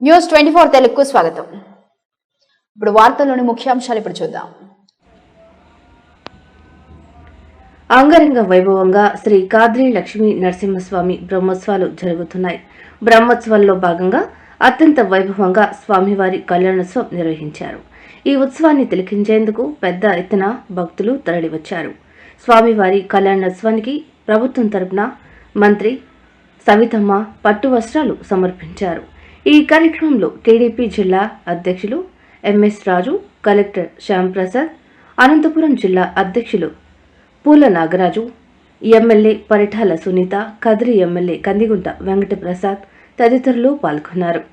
News 24 తెలుగుకు స్వాగతం. ఇప్పుడు వార్తల్లోని ముఖ్యాంశాలు ఇప్పుడు చూద్దాం. అంగరంగ వైభవంగా శ్రీ కాద్రి లక్ష్మీ నరసింహస్వామి బ్రహ్మోత్సవాలు జరుగుతున్నాయి. బ్రహ్మోత్సవాల్లో భాగంగా అత్యంత వైభవంగా స్వామివారి కళ్యాణోత్సవం నిర్వహించారు. ఈ ఉత్సవాన్ని తిలకించేందుకు పెద్ద ఎత్తున భక్తులు తరలివచ్చారు. స్వామివారి కళ్యాణోత్సవానికి ప్రభుత్వం తరపున మంత్రి సవితమ్మ పట్టు వస్త్రాలు సమర్పించారు. ఈ కార్యక్రమంలో టీడీపీ జిల్లా అధ్యక్షులు ఎంఎస్ రాజు, కలెక్టర్ శ్యాంప్రసాద్, అనంతపురం జిల్లా అధ్యక్షులు పూల నాగరాజు, ఎమ్మెల్యే పరిటాల సునీత, కదిరి ఎమ్మెల్యే కందిగుంట వెంకటప్రసాద్ తదితరులు పాల్గొన్నారు.